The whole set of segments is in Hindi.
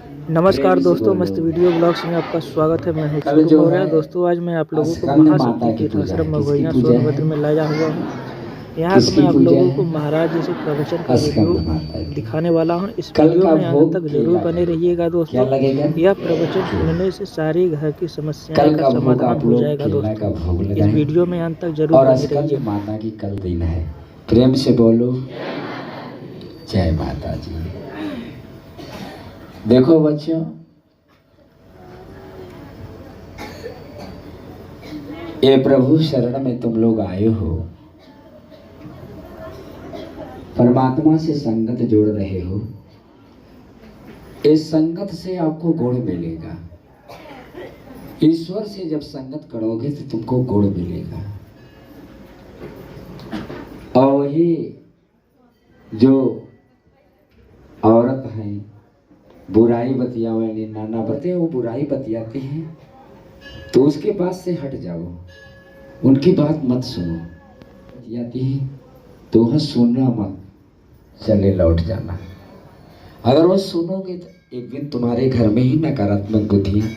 नमस्कार दोस्तों, मस्त वीडियो ब्लॉग्स में आपका स्वागत है। मैं हूं कल शुरू जो हो रहा है है। दोस्तों आज मैं आप लोगों को स्कंद महाशक्ति माता की पूजा तीर्थाश्रम है। किसकी मगोइया पूजा है? सोनभद्र में लाया हुआ हूँ। यहाँ का किसकी मैं आप पूजा लोगों को है? महाराज जी से प्रवचन का वीडियो स्कंद माता की। दिखाने वाला हूँ। इस कल वीडियो का में अंत भोग तक जरूर केला बने लगेगा। रहिएगा क्या दोस्तों। लगेगा? यह प्रवचन केला। सुनने से सारी घर की समस्याएं कल का का भोग समाधान आप हो लोग जाएगा केला दोस्तों। का भोग इस लगाएं वीडियो में अंत तक जरूर और बने स्कंद रहिए। माता की कल दिन है। प्रेम से बोलो जय माता जी। देखो बच्चों, ये प्रभु शरण में तुम लोग आए हो, परमात्मा से संगत जोड़ रहे हो। इस संगत से आपको गुण मिलेगा। ईश्वर से जब संगत करोगे तो तुमको गुण मिलेगा। और वही जो औरत है बुराई बतियावे नाना बते, वो बुराई बतियाती हैं तो उसके पास से हट जाओ, उनकी बात मत सुनो। बतियाती है तो वह सुनना मत, चले लौट जाना। अगर वो सुनोगे तो एक दिन तुम्हारे घर में ही नकारात्मक बुद्धियां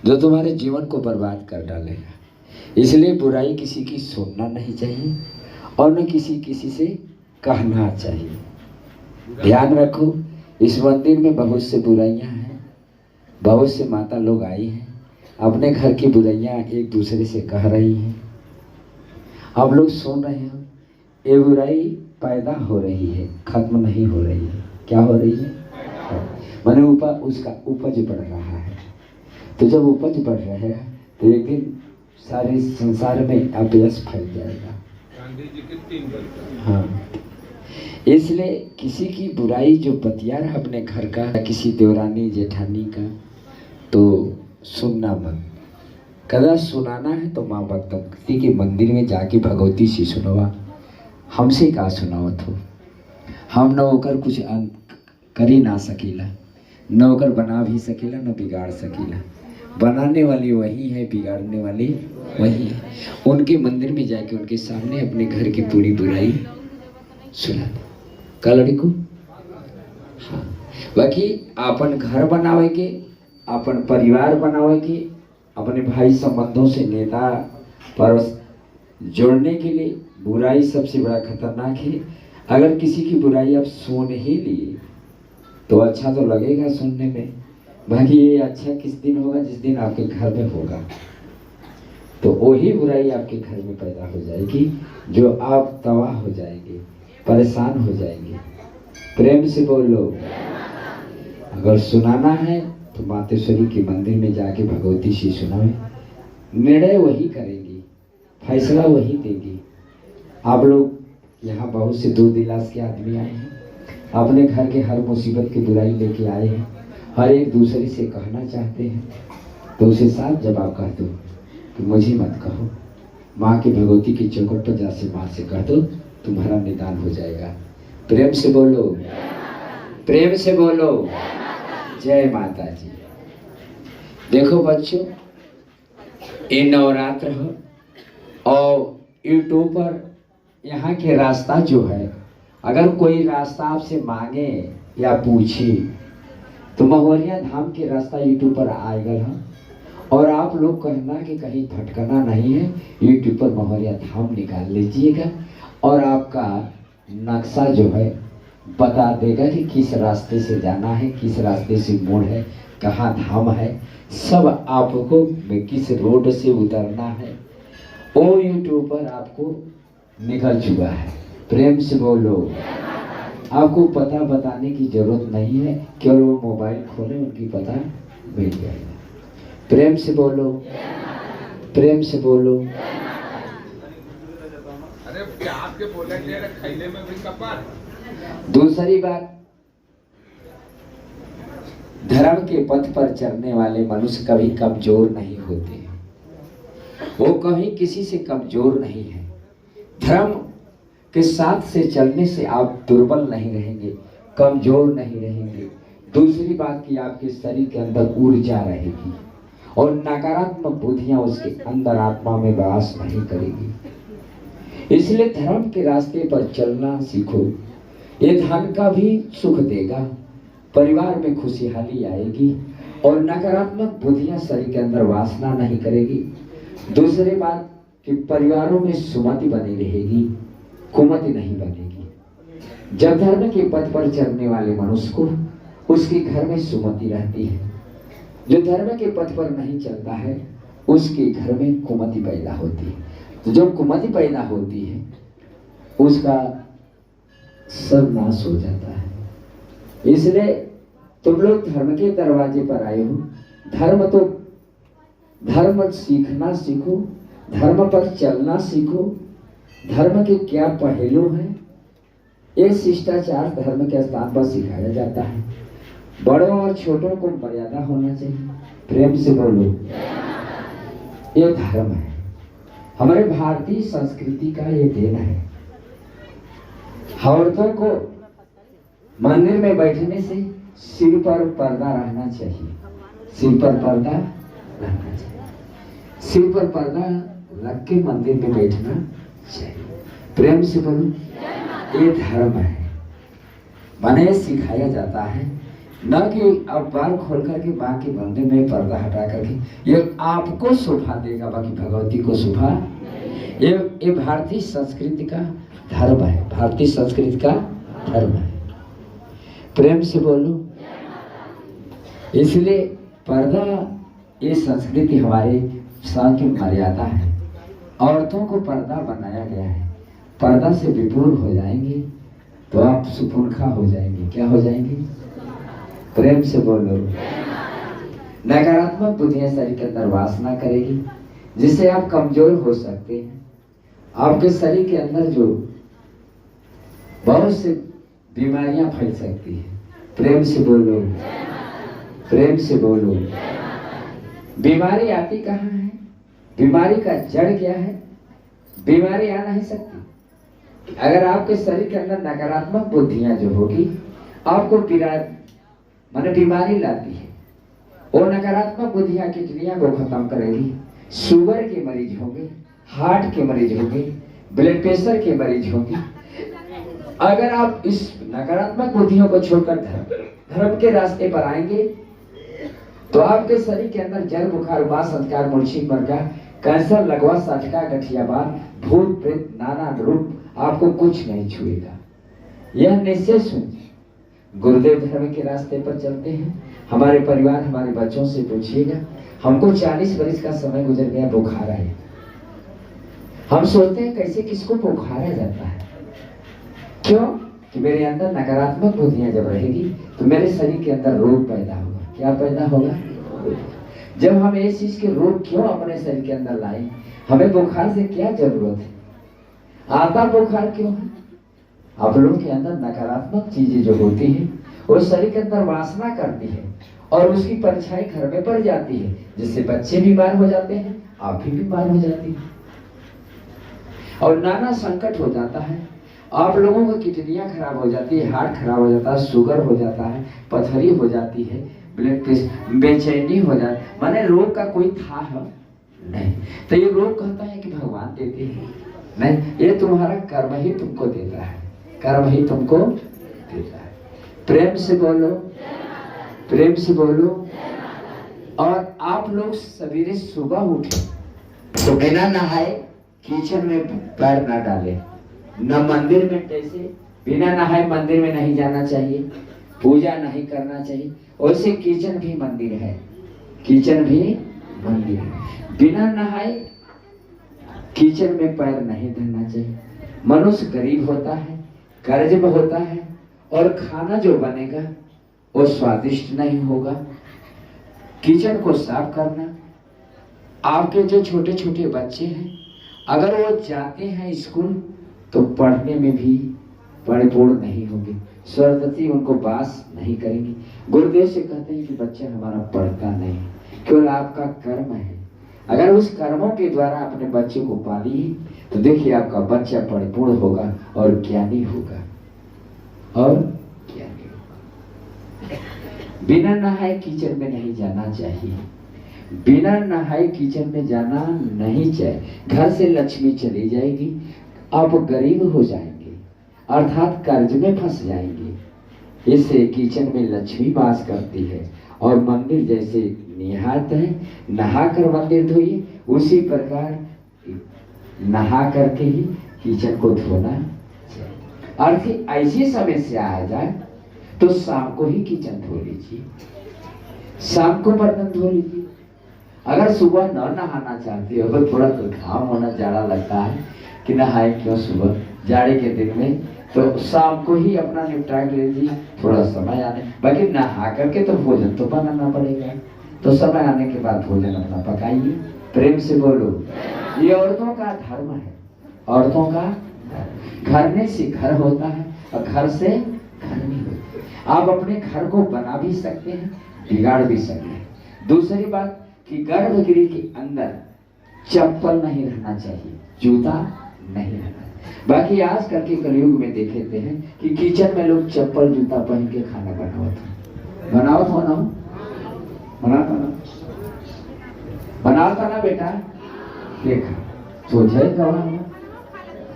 जो तुम्हारे जीवन को बर्बाद कर डालेगा। इसलिए बुराई किसी की सुनना नहीं चाहिए और न किसी से कहना चाहिए। ध्यान रखो, इस मंदिर में बहुत से बुराइयां हैं, बहुत से माता लोग आई हैं, अपने घर की बुराइयां एक दूसरे से कह रही हैं। आप लोग सुन रहे हो, ये बुराई पैदा हो रही है, खत्म नहीं हो रही है। क्या हो रही है? माने उसका उपज बढ़ रहा है। तो जब उपज बढ़ रहा है तो एक दिन सारे संसार में अपयश फैल जाएगा। हाँ, इसलिए किसी की बुराई जो बतिया रहा अपने घर का, किसी देवरानी जेठानी का, तो सुनना मत। कदा सुनाना है तो माँ भक्ति के मंदिर में जाके भगवती से सुनवा। हमसे का सुनावत हो? हम न होकर कुछ कर ही ना सकीला, न होकर बना भी सकीला, न बिगाड़ सकीला। बनाने वाली वही है, बिगाड़ने वाली वही है। उनके मंदिर में जाके उनके सामने अपने घर की पूरी बुराई सुना दो कलड़ी को। हाँ, बाकी अपन घर बनावे के, अपन परिवार बनावे के, अपने भाई संबंधों से नेता पर जोड़ने के लिए बुराई सबसे बड़ा खतरनाक है। अगर किसी की बुराई आप सुन ही लिए तो अच्छा तो लगेगा सुनने में, बाकी ये अच्छा किस दिन होगा? जिस दिन आपके घर में होगा तो वही बुराई आपके घर में पैदा हो जाएगी, जो आप तबाह हो जाएंगे, परेशान हो जाएंगे। प्रेम से बोलो। अगर सुनाना है तो मातेश्वरी के मंदिर में जाके भगवती से सुनाए। निर्णय वही करेंगी, फैसला वही देगी। आप लोग यहाँ बहुत से दूर दिलास के आदमी आए हैं, अपने घर के हर मुसीबत की बुराई लेके आए हैं, हर एक दूसरे से कहना चाहते हैं, तो उसे साफ जवाब कह दो कि मुझे मत कहो, माँ की भगवती की चौखट पर जा से माँ से कह दो, तुम्हारा निदान हो जाएगा। प्रेम से बोलो, प्रेम से बोलो जय माता जी। देखो बच्चों, ये नवरात्र है और यूट्यूब पर यहाँ के रास्ता जो है, अगर कोई रास्ता आपसे मांगे या पूछे तो महुरिया धाम के रास्ता यूट्यूब पर आएगा है। और आप लोग कहना कि कहीं भटकना नहीं है, यूट्यूब पर महुरिया धाम निकाल लीजिएगा और आपका नक्शा जो है बता देगा कि किस रास्ते से जाना है, किस रास्ते से मोड़ है, कहाँ धाम है, सब आपको किस रोड से उतरना है, वो यूट्यूब पर आपको निकल चुका है। प्रेम से बोलो। आपको पता बताने की जरूरत नहीं है, केवल वो मोबाइल खोले उनकी पता मिल जाएगा। प्रेम से बोलो, प्रेम से बोलो। अरे क्या आपके बोले खैले में भी कपार। दूसरी बात, धर्म के पथ पर चलने वाले मनुष्य कभी कमजोर नहीं होते, वो कभी किसी से कमजोर नहीं है। धर्म के साथ से चलने से आप दुर्बल नहीं रहेंगे, कमजोर नहीं रहेंगे। दूसरी बात कि आपके शरीर के अंदर ऊर्जा रहेगी और नकारात्मक बुद्धियां उसके अंदर आत्मा में वास नहीं करेगी। इसलिए धर्म के रास्ते पर चलना सीखो। ये धन का भी सुख देगा, परिवार में खुशहाली आएगी और नकारात्मक बुद्धियां शरीर के अंदर वासना नहीं करेगी। दूसरी बात कि परिवारों में सुमति बनी रहेगी, कुमति नहीं बनेगी। जब धर्म के पथ पर चलने वाले मनुष्य को उसके घर में सुमति रहती है। जो धर्म के पथ पर नहीं चलता है उसके घर में कुमति पैदा होती है। तो जो कुमति पैदा होती है उसका सब नाश हो जाता है। इसलिए तुम लोग धर्म के दरवाजे पर आए हो। धर्म सीखना सीखो, धर्म पर चलना सीखो। धर्म के क्या पहलू हैं, ये शिष्टाचार धर्म के स्थान पर सिखाया जाता है। बड़ों और छोटों को मर्यादा होना चाहिए। प्रेम से बोलो, ये धर्म है। हमारे भारतीय संस्कृति का ये देन है। औरतों को मंदिर में बैठने से सिर पर पर्दा रहना चाहिए। सिर पर पर्दा रहना चाहिए। सिर पर पर्दा रख के मंदिर में बैठना चाहिए। प्रेम से बोलो, ये धर्म है। माने सिखाया जाता है, न कि अब बाल खोल करके बाकी मंदिर में पर्दा हटा करके। ये आपको शोभा देगा, बाकी भगवती को शोभा। ये भारतीय संस्कृति का धर्म है। भारतीय संस्कृति का धर्म है। प्रेम से बोलो। इसलिए पर्दा, ये संस्कृति हमारे संस्कृति की मर्यादा है। औरतों को पर्दा बनाया गया है। पर्दा से विपुल हो जाएंगे तो आप सुपुर्खा हो जाएंगे। क्या हो जाएंगे? प्रेम से बोलो। नकारात्मक बुद्धियां शरीर के अंदर वासना करेगी, जिससे आप कमजोर हो सकते हैं। आपके शरीर के अंदर जो बहुत सी बीमारियां फैल सकती है। प्रेम से बोलो, प्रेम से बोलो। बीमारी आती कहाँ है? बीमारी का जड़ क्या है? बीमारी आ नहीं सकती अगर आपके शरीर के अंदर नकारात्मक बुद्धियां जो होगी आपको माने बीमारी लाती है। वो नकारात्मक बुद्धियां किडनियां को खत्म करेगी। शुगर के मरीज होंगे, हार्ट के मरीज होंगे, ब्लड प्रेशर के मरीज होंगे। अगर आप इस नकारात्मक बुद्धियों को छोड़कर धर्म के रास्ते पर आएंगे तो आपके शरीर के अंदर जल, बुखार, उबास, संस्कार, मूर्छित, मरगा, कैंसर, लकवा, साठका, गठियावात, भूत प्रेत, नाना रूप आपको कुछ नहीं छुएगा। यह निश्चय सुन। गुरुदेव धर्म के रास्ते पर चलते हैं। हमारे परिवार, हमारे बच्चों से पूछिएगा, हमको 40 वर्ष का समय गुजर गया, बुखार आया। हम सोचते हैं कैसे किसको बुखार आ जाता है। क्यों? कि मेरे अंदर नकारात्मक बुद्धियां जब रहेगी तो मेरे शरीर के अंदर रोग पैदा होगा। क्या पैदा होगा? जब हम इस चीज के रोग क्यों अपने शरीर के अंदर लाए? हमें बुखार से क्या जरूरत है? आता बुखार क्यों है? आप लोगों के अंदर नकारात्मक चीजें जो होती है वो शरीर के अंदर वासना करती है और उसकी परछाई घर में पड़ जाती है, जिससे बच्चे बीमार हो जाते हैं, आप भी बीमार हो जाती हैं और नाना संकट हो जाता है। आप लोगों को किडनियां खराब हो जाती है, हार्ट खराब हो जाता है, शुगर हो जाता है, पथरी हो जाती है, ब्लड प्रेशर, बेचैनी हो जाती है। माने रोग का कोई था नहीं। तो ये रोग कहता है कि भगवान देते हैं नहीं, ये तुम्हारा कर्म ही तुमको देता है। कर्म ही तुमको देता है। प्रेम से बोलो, प्रेम से बोलो। और आप लोग सवेरे सुबह उठे तो बिना नहाए किचन में पैर ना डाले, न मंदिर में। कैसे? बिना नहाए मंदिर में नहीं जाना चाहिए, पूजा नहीं करना चाहिए। वैसे किचन भी मंदिर है, किचन भी मंदिर है। बिना नहाए किचन में पैर नहीं धरना चाहिए। मनुष्य गरीब होता है, कर्ज में होता है और खाना जो बनेगा वो स्वादिष्ट नहीं होगा। किचन को साफ करना। आपके जो छोटे छोटे बच्चे हैं अगर वो जाते हैं स्कूल तो पढ़ने में भी परिपूर्ण नहीं होंगे, सरस्वती उनको वास नहीं करेंगी। गुरुदेव से कहते हैं कि बच्चा हमारा पढ़ता नहीं, केवल आपका कर्म है। अगर उस कर्मों के द्वारा अपने बच्चे को पालिए तो देखिए आपका बच्चा परिपूर्ण होगा और ज्ञानी होगा, और ज्ञानी होगा। बिना नहाए किचन में नहीं जाना चाहिए, बिना नहाए किचन में जाना नहीं चाहिए। घर से लक्ष्मी चली जाएगी, आप गरीब हो जाएंगे, अर्थात कर्ज में फंस जाएंगे। इस किचन में लक्ष्मी वास करती है। और मंदिर जैसे निहात है, नहा कर मंदिर धोइए, उसी प्रकार नहा करके ही किचन को धोना चाहिए। अर्थ ऐसी समस्या आ जाए तो शाम को ही किचन धो लीजिए, शाम को बर्तन धो लीजिए। अगर सुबह न नहाना चाहते हो, अगर थोड़ा घाम होना, जाड़ा लगता है कि नहाए क्यों सुबह जाड़े के दिन में, तो शाम को ही अपना निपटा लीजिए, थोड़ा समय आने। बाकी नहा करके तो भोजन तो बनाना पड़ेगा, तो समय आने के बाद भोजन अपना पकाइए। प्रेम से बोलो, ये औरतों का धर्म है, औरतों का घर से घर होता है और घर से घर नहीं होता। आप अपने घर को बना भी सकते हैं, बिगाड़ भी सकते हैं। दूसरी बात कि गर्भगृह के अंदर चप्पल नहीं रहना चाहिए, जूता नहीं रहना। बाकी आजकल के कलयुग में देखे हैं कि किचन में लोग चप्पल जूता पहन के खाना बनावत हो ना, बनाता ना बेटा, देखा सोचे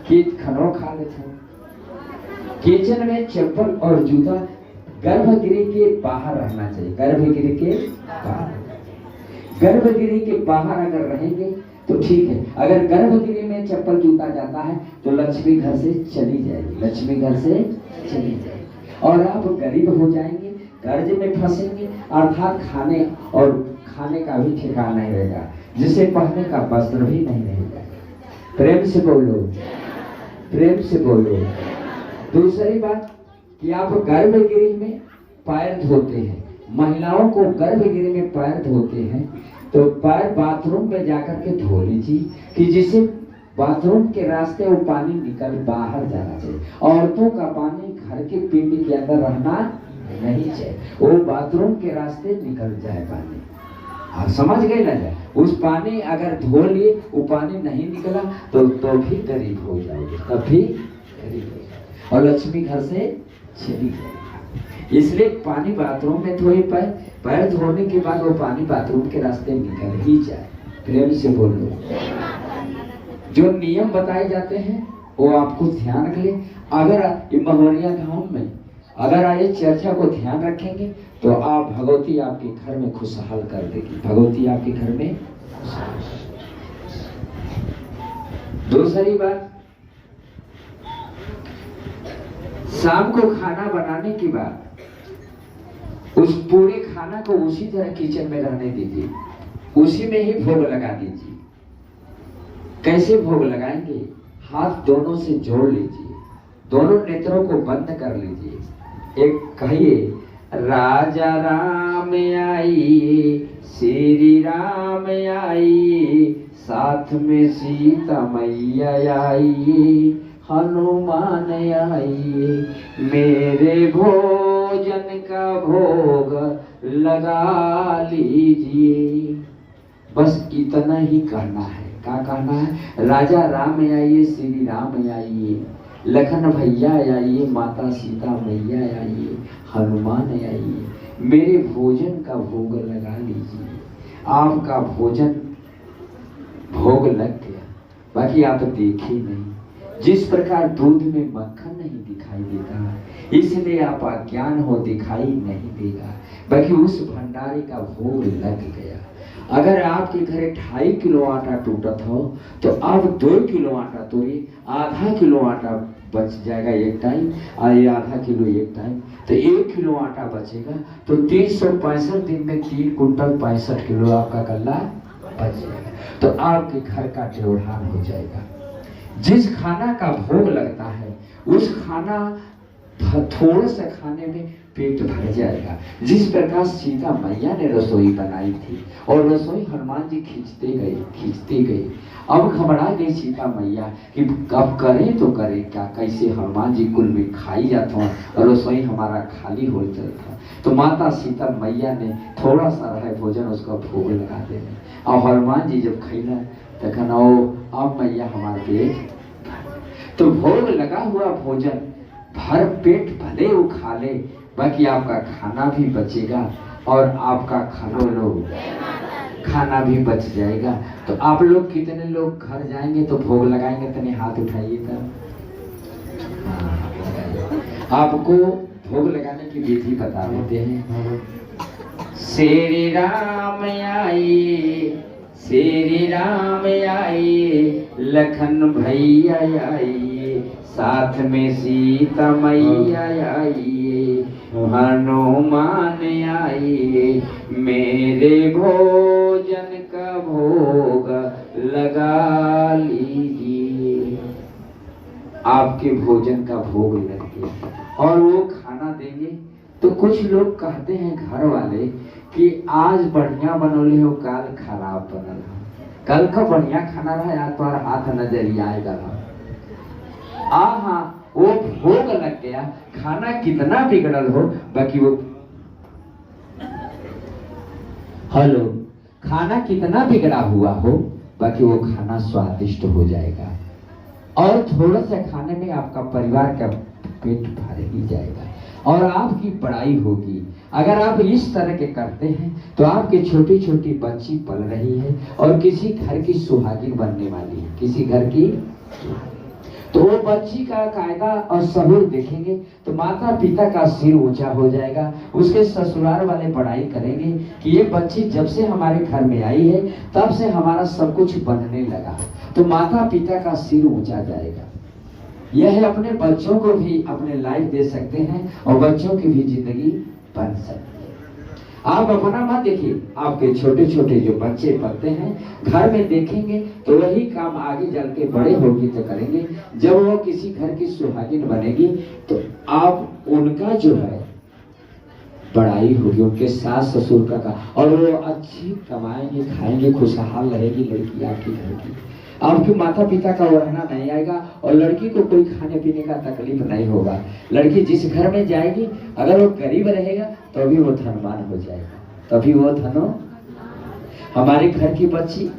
कि खानो खा लेते। किचन में चप्पल और जूता गर्भगृह के बाहर रहना चाहिए, गर्भगृह के बाहर। गर्भगृह के बाहर अगर रहेंगे तो ठीक है। अगर गर्भगृह में चप्पल जूता जाता है तो लक्ष्मी घर से चली जाएगी, लक्ष्मी घर से चली जाएगी और आप गरीब हो जाएंगे, कर्ज में फंसेंगे, अर्थात खाने का भी ठिकाना नहीं रहेगा, जिसे पहनने का वस्त्र भी नहीं रहेगा। प्रेम से बोलो, प्रेम से बोलो। दूसरी बात कि आप गर्भगृह में पैर धोते हैं, महिलाओं को गर्भगृह में पैर धोते हैं तो पैर बाथरूम में जाकर के धो लीजिए, कि जिसे बाथरूम के रास्ते वो पानी निकल बाहर जाना चाहिए। औरतों का पानी घर के पिंड के अंदर रहना नहीं चाहिए, वो बाथरूम के रास्ते निकल जाए पानी। आप समझ गए ना? उस पानी अगर धो लिए वो पानी नहीं निकला तो भी गरीब हो जाओगे, तब भी गरीब हो जाओगे और लक्ष्मी घर से चली जाएगी। इसलिए पानी बाथरूम में धोए, पैर धोने के बाद वो पानी बाथरूम के रास्ते निकल ही जाए। प्रेम से बोलो। जो नियम बताए जाते हैं वो आपको ध्यान रख ले। अगर महोरिया गांव में अगर आए चर्चा को ध्यान रखेंगे तो आप भगवती आपके घर में खुशहाल कर देगी, भगवती आपके घर में खुशहाल। दूसरी बात, शाम को खाना बनाने के बाद उस पूरे खाना को उसी तरह किचन में रहने दीजिए, उसी में ही भोग लगा दीजिए। कैसे भोग लगाएंगे? हाथ दोनों से जोड़ लीजिए, दोनों नेत्रों को बंद कर लीजिए। एक कहिए, राजा राम आइए, श्री राम आइए, साथ में सीता मैया आइए, हनुमान आइए, मेरे भोजन का भोग लगा लीजिए। बस इतना ही कहना है। क्या कहना है? राजा राम आइए, श्री राम आइए, लखन भैया आइए, माता सीता मैया आइए, हनुमान आइए, मेरे भोजन का भोग लगा लीजिए। आपका भोजन भोग लग गया, बाकी आप देखे नहीं। जिस प्रकार दूध में मक्खन नहीं दिखाई देता, इसलिए आप अज्ञान हो, दिखाई नहीं देगा, बाकी उस भंडारे का भोग लग गया। अगर आपके घर 2.5 किलो आटा टूटत हो तो आप 2 किलो आटा तोड़िए, आधा किलो आटा बच जाएगा एक टाइम, और ये आधा किलो एक टाइम, तो 1 किलो आटा बचेगा। तो 365 दिन में 3 कुंटल 65 किलो आपका गल्ला बच जाएगा, तो आपके घर का त्योहार हो जाएगा। जिस खाना का भोग लगता है उस खाना थोड़े से खाने में पेट भर जाएगा। जिस प्रकार सीता मैया ने रसोई बनाई थी और रसोई हनुमान जी खींचते गए। अब घबरा गई सीता मैया कि अब करें तो करें क्या, कैसे हनुमान जी कुल में खाई जाता हूँ और रसोई हमारा खाली हो जाता। तो माता सीता मैया ने थोड़ा सा रहे भोजन उसका भोग लगा देने, और हनुमान जी जब खैला तो कहना अब मैया हमारा पेट। तो भोग लगा हुआ भोजन भर पेट भले वो खा ले, बाकी आपका खाना भी बचेगा और आपका खाना भी बच जाएगा। तो आप लोग कितने लोग घर जाएंगे तो भोग लगाएंगे? तने हाथ उठाइएगा। आपको भोग लगाने की विधि बता देते हैं। श्री राम आइए, श्री राम आइए, लखन भैया आइए, साथ में सीता मैया आइए, हनुमान आइए, मेरे भोजन का भोग लगा लीजिए। आपके भोजन का भोग लग गया और वो खाना देंगे। तो कुछ लोग कहते हैं घर वाले कि आज बढ़िया बनोले हो, काल खराब बनल हो, कल का बढ़िया खाना रहा, आज तुम्हारा हाथ नजरिया आएगा। हाँ, वो भोग लग गया, खाना कितना बिगड़ल हो, बाकी वो हेलो खाना कितना बिगड़ा हुआ हो, बाकी वो खाना स्वादिष्ट हो जाएगा और थोड़ा सा खाने में आपका परिवार का पेट भर ही जाएगा और आपकी बड़ाई होगी। अगर आप इस तरह के करते हैं तो आपके छोटी छोटी बच्ची पल रही है और किसी घर की सुहागिन बनने वाली है, किसी घर की। तो वो बच्ची का कायदा और सहूर देखेंगे तो माता पिता का सिर ऊंचा हो जाएगा। उसके ससुराल वाले बड़ाई करेंगे कि ये बच्ची जब से हमारे घर में आई है तब से हमारा सब कुछ बनने लगा। तो माता पिता का सिर ऊंचा जाएगा। यह अपने बच्चों को भी अपने लाइफ दे सकते हैं और बच्चों की भी जिंदगी बन सकती है। आप अपना मत देखिए, आपके छोटे छोटे जो बच्चे पलते हैं घर में देखेंगे तो वही काम आगे चल के बड़े होगी तो करेंगे। जब वो किसी घर की सुहागिन बनेगी तो आप उनका जो है बड़ाई होगी, उनके सास ससुर का और वो अच्छी कमाएंगे, खाएंगे, खुशहाल रहेगी लड़की आपकी घर की। आपके माता पिता का रहना नहीं आएगा और लड़की को कोई खाने पीने का तकलीफ नहीं होगा। लड़की जिस घर में जाएगी अगर वो गरीब रहेगा तो भी वो धनवान हो जाएगा, तभी वो धनो। हमारे घर की बच्ची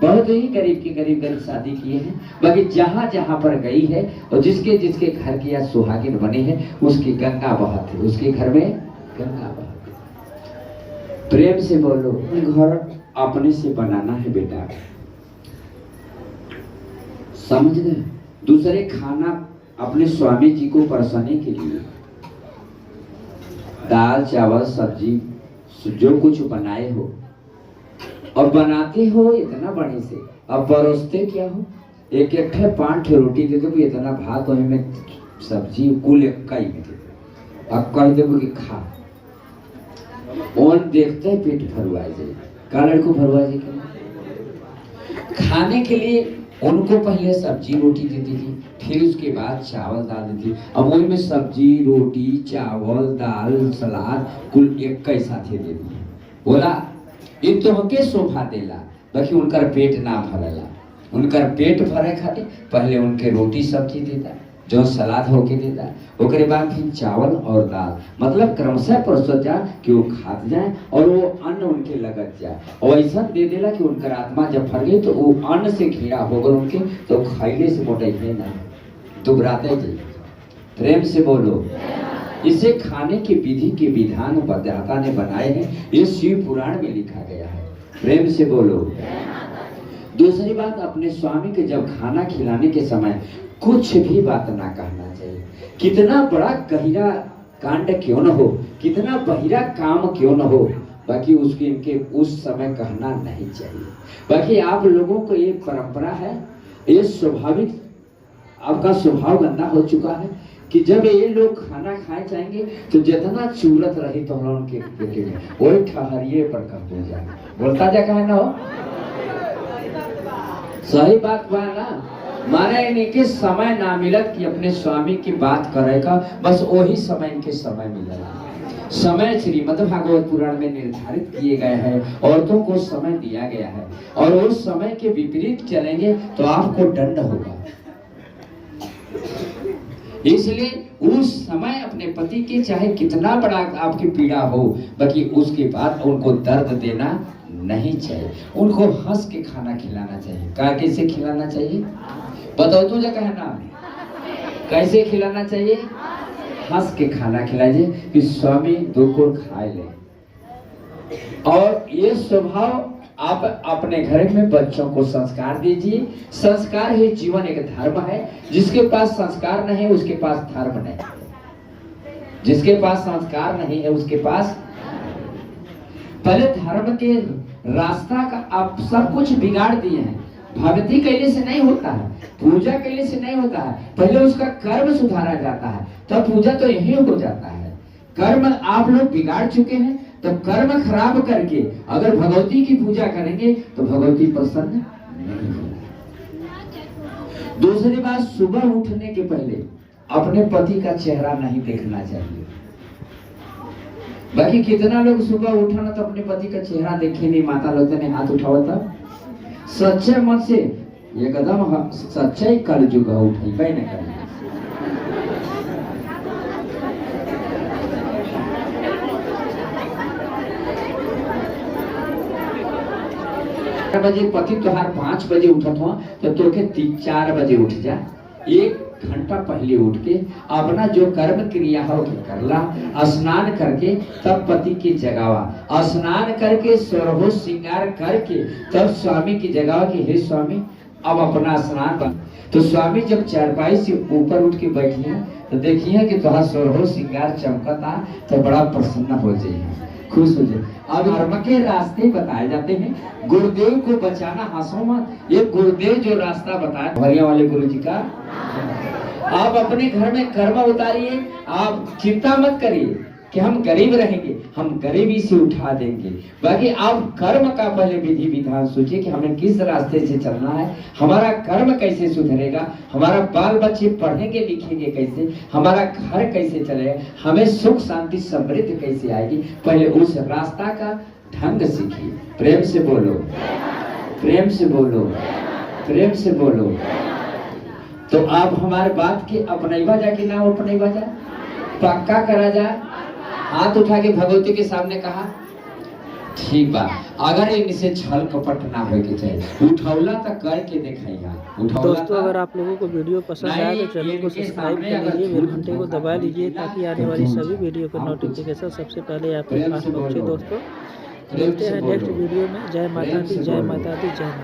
बहुत ही गरीब शादी किए हैं, बाकी जहाँ जहाँ पर गई है और जिसके जिसके घर की या सुहागिन बनी है उसकी गंगा बहती है, उसके घर में गंगा बहती है। प्रेम से बोलो, घर अपने से बनाना है बेटा, समझ गए। दूसरे खाना अपने स्वामी जी को परसने के लिए दाल चावल सब्जी जो कुछ बनाए हो और बनाते हो इतना बड़े से, अब परोसते क्या हो, एक एक 5 रोटी दे दो, इतना भात हो में सब्जी कुल एक कई में दे दो, अब कह दो कि खा। और देखते हैं पेट भरवा जाए, का लड़को भरवा जाए। खाने के लिए उनको पहले सब्जी रोटी देती थी, फिर उसके बाद चावल दाल देती। अब वही में सब्जी रोटी चावल दाल सलाद कुल एक ही साथे दे दी। बोला इन तो हमके शोभा देला, बाकी उनकर पेट ना भरेला। उनकर पेट भरे खातिर पहले उनके रोटी सब्जी देता, जो सलाद होके देता, ओकरे बाद फिर चावल और दाल, मतलब क्रमशः परोसत जा कि वो खात जाए और वो अन्न उनके लगत जाए। और ऐसा दे देला कि उनकर आत्मा जब भर गई तो वो अन्न से घिरा होकर उनके तो खाइले से मोटाइले ना दुबराते जाए। प्रेम से बोलो। इसे खाने की विधि के विधान बदाता ने बनाए हैं, ये शिव पुराण में लिखा गया है। प्रेम से बोलो। दूसरी बात, अपने स्वामी के जब खाना खिलाने के समय कुछ भी बात ना कहना चाहिए। कितना बड़ा गहिरा कांड क्यों न हो, कितना बहिरा काम क्यों न हो, बाकी उसके इनके उस समय कहना नहीं चाहिए। बाकी आप लोगों को ये परंपरा है, ये स्वाभाविक आपका स्वभाव गंदा हो चुका है कि जब ये लोग खाना खाए जाएंगे तो जितना चूरत रही तो हम उनके देखेंगे वही ठहरिए पर कह हो जाए। बोलता जा कहे ना हो, सही बात बा ना। माने इनके समय ना मिलत कि अपने स्वामी की बात करेगा, बस वही समय इनके समय मिलेगा। समय श्रीमद् भागवत पुराण में निर्धारित किए गए हैं, औरतों को समय दिया गया है और उस समय के विपरीत चलेंगे तो आपको दंड होगा। इसलिए उस समय अपने पति के चाहे कितना बड़ा आपकी पीड़ा हो, बाकी उसके बाद उनको दर्द देना नहीं चाहिए। उनको हंस के खाना खिलाना चाहिए। कैसे खिलाना चाहिए बताओ तो जगह है ना, कैसे खिलाना चाहिए? हंस के खाना खिलाइए कि स्वामी दो को खा ले। और ये स्वभाव आप अपने घर में बच्चों को संस्कार दीजिए। संस्कार ही जीवन एक धर्म है। जिसके पास संस्कार नहीं उसके पास धर्म नहीं। जिसके पास संस्कार नहीं है उसके पास पहले धर्म के रास्ता का आप सब कुछ बिगाड़ दिए हैं। भक्ति कैले से नहीं होता है, पूजा कैले से नहीं होता है, पहले उसका कर्म सुधारा जाता है, तब पूजा तो यही हो जाता है। कर्म आप लोग बिगाड़ चुके हैं, तो कर्म खराब करके अगर भगवती की पूजा करेंगे तो भगवती प्रसन्न नहीं होगी। दूसरी बात, सुबह उठने के पहले अपने पति का चेहरा नहीं देखना चाहिए। बाकी कितना लोग सुबह उठा ना तो अपने पति का चेहरा देखे नहीं, माता लोग ने हाथ उठाओ तब सच्चे मन से एकदम सच्चाई कलयुग उठाई न कर 4 बजे पति तुहार 5 बजे उठत हो तो तोके 4 बजे उठ जा, 1 घंटा पहले उठ के अपना जो कर्म क्रिया हो के करला, स्नान करके तब पति की जगावा, स्नान करके सोरहो श्रृंगार करके तब स्वामी की जगावा कि हे स्वामी अब अपना स्नान बन। तो स्वामी जब चारपाई से ऊपर उठ के बैठिए तो देखिए कि तुहार सोरहो श्रृंगार चमकता तो बड़ा प्रसन्न हो जाइए, खुश हो जाए। अब धर्म के रास्ते बताए जाते हैं, गुरुदेव को बचाना हंसो मत, ये गुरुदेव जो रास्ता बताया भरिया वाले गुरु जी का। आप अपने घर में कर्म उतारिए, आप चिंता मत करिए कि हम गरीब रहेंगे, हम गरीबी से उठा देंगे। बाकी आप कर्म का पहले विधि विधान सोचिए कि हमें किस रास्ते से चलना है, हमारा कर्म कैसे सुधरेगा, हमारा बाल बच्चे पढ़ेंगे लिखेंगे कैसे, हमारा घर कैसे चलेगा, हमें सुख शांति समृद्धि कैसे आएगी। पहले उस रास्ता का ढंग सीखिए। प्रेम से बोलो, प्रेम से बोलो, प्रेम से बोलो। तो आप हमारे बात के अपनैवा जा कि ना अपनैवा जा, पक्का करा जा। हाथ उठा के भगवती के सामने कहा ठीक बा, अगर इनसे छल कपट ना हो के चाहिए, उठौला तक करके दिखाइया। दोस्तों अगर आप लोगों को वीडियो पसंद आए तो चैनल को सब्सक्राइब कर लीजिए, बेल घंटे को दबा लीजिए ताकि आने वाली सभी वीडियो का नोटिफिकेशन सबसे पहले आपके पास पहुंचे। दोस्तों मिलते हैं नेक्स्ट वीडियो में। जय माता दी, जय माता दी, जय माता।